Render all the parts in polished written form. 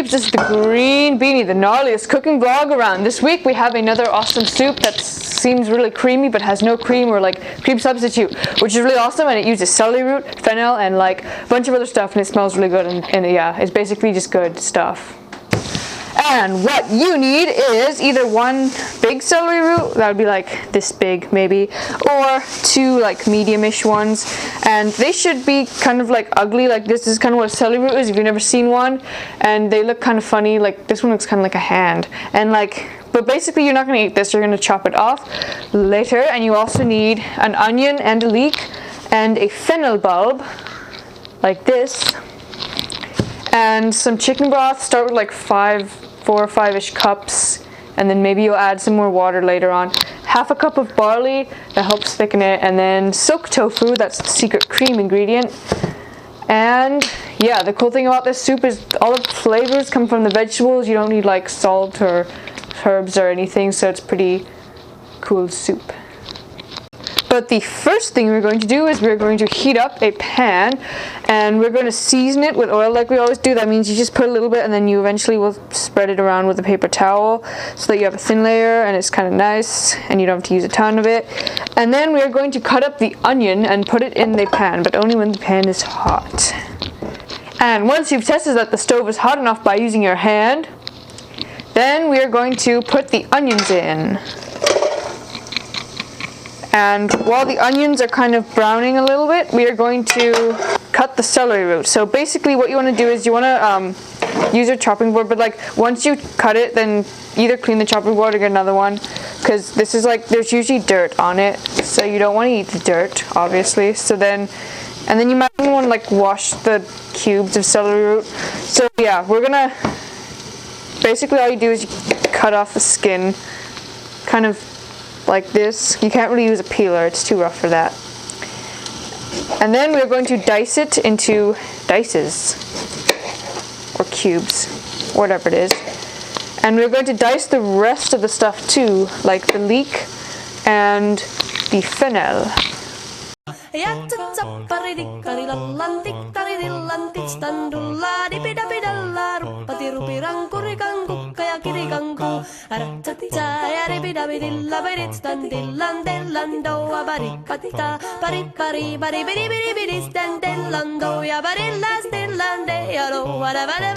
peeps, this is the Green Beanie, the gnarliest cooking vlog around. This week we have another awesome soup that seems really creamy but has no cream or like cream substitute, which is really awesome, and it uses celery root, fennel, and like a bunch of other stuff, and it smells really good, and yeah, it's basically just good stuff. And what you need is either one big celery root, that would be like this big maybe, or two like medium-ish ones, and they should be kind of like ugly. Like this is kind of what a celery root is if you've never seen one, and they look kind of funny. Like this one looks kind of like a hand, and like, but basically you're not going to eat this, you're going to chop it off later. And you also need an onion and a leek and a fennel bulb like this, and some chicken broth. Start with like 4 or 5-ish cups, and then maybe you'll add some more water later on. Half a cup of barley, that helps thicken it, and then silk tofu, that's the secret cream ingredient. And yeah, the cool thing about this soup is all the flavors come from the vegetables. You don't need like salt or herbs or anything, so it's pretty cool soup. But the first thing we're going to do is we're going to heat up a pan, and we're going to season it with oil like we always do. That means you just put a little bit, and then you eventually will spread it around with a paper towel so that you have a thin layer and it's kind of nice and you don't have to use a ton of it. And then we're going to cut up the onion and put it in the pan, but only when the pan is hot. And once you've tested that the stove is hot enough by using your hand, then we are going to put the onions in. And while the onions are kind of browning a little bit, we are going to cut the celery root. So basically what you want to do is you want to use your chopping board, but like once you cut it, then either clean the chopping board or get another one, because this is like, there's usually dirt on it, so you don't want to eat the dirt, obviously. So then, and then you might want to like wash the cubes of celery root. So yeah, we're gonna, basically all you do is you cut off the skin, kind of like this. You can't really use a peeler, it's too rough for that. And then we're going to dice it into dices or cubes, whatever it is. And we're going to dice the rest of the stuff too, like the leek and the fennel.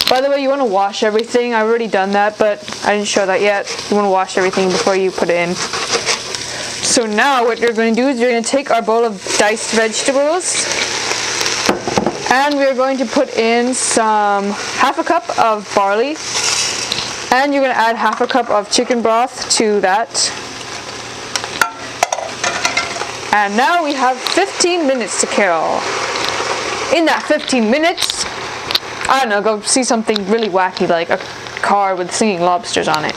By the way, you want to wash everything. I've already done that, but I didn't show that yet. You want to wash everything before you put it in. So now what you're going to do is you're going to take our bowl of diced vegetables, and we're going to put in half a cup of barley, and you're going to add half a cup of chicken broth to that. And now we have 15 minutes to kill. In that 15 minutes, I don't know, go see something really wacky like a car with singing lobsters on it.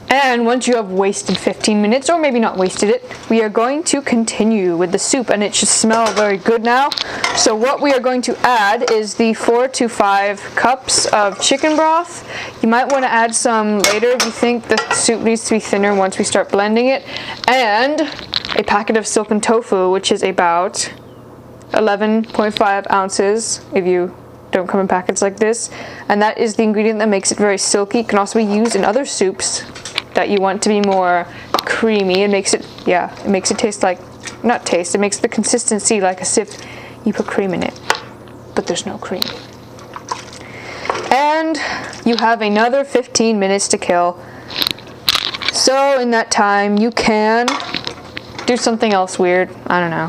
And once you have wasted 15 minutes, or maybe not wasted it, we are going to continue with the soup, and it should smell very good now. So what we are going to add is the 4 to 5 cups of chicken broth. You might want to add some later if you think the soup needs to be thinner once we start blending it. And a packet of silken tofu, which is about 11.5 ounces if you don't come in packets like this. And that is the ingredient that makes it very silky. It can also be used in other soups that you want to be more creamy. It makes it, yeah, it makes it taste like, not taste, it makes the consistency like as if you put cream in it, but there's no cream. And you have another 15 minutes to kill. So in that time, you can do something else weird. I don't know,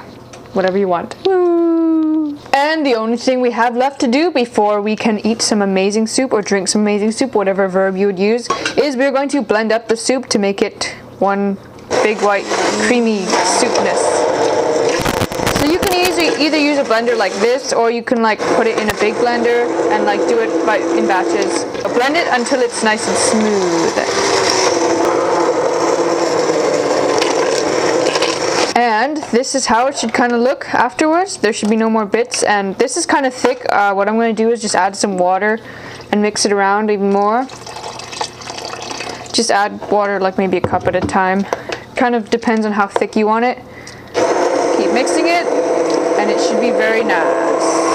whatever you want. Woo! And the only thing we have left to do before we can eat some amazing soup or drink some amazing soup, whatever verb you would use, is we're going to blend up the soup to make it one big white creamy soupness. So you can either use a blender like this, or you can like put it in a big blender and like do it in batches. So blend it until it's nice and smooth. And this is how it should kind of look afterwards. There should be no more bits, and this is kind of thick. What I'm going to do is just add some water and mix it around even more. Just add water like maybe a cup at a time. Kind of depends on how thick you want it. Keep mixing it, and and it should be very nice.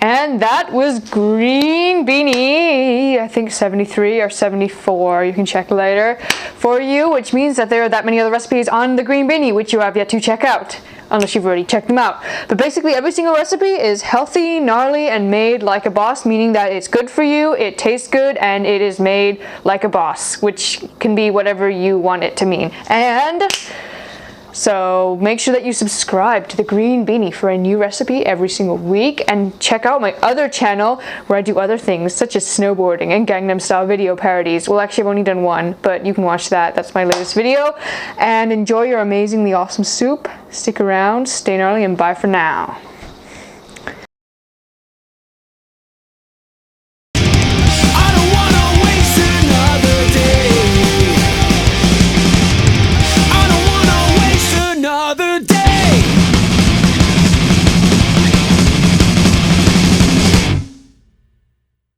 And that was green beanie, I think 73 or 74, you can check later, for you, which means that there are that many other recipes on the green beanie which you have yet to check out, unless you've already checked them out. But basically every single recipe is healthy, gnarly, and made like a boss, meaning that it's good for you, it tastes good, and it is made like a boss, which can be whatever you want it to mean. And so make sure that you subscribe to the Green Beanie for a new recipe every single week, and check out my other channel where I do other things such as snowboarding and Gangnam Style video parodies. Well, actually I've only done one, but you can watch that. That's my latest video. And enjoy your amazingly awesome soup. Stick around, stay gnarly, and bye for now.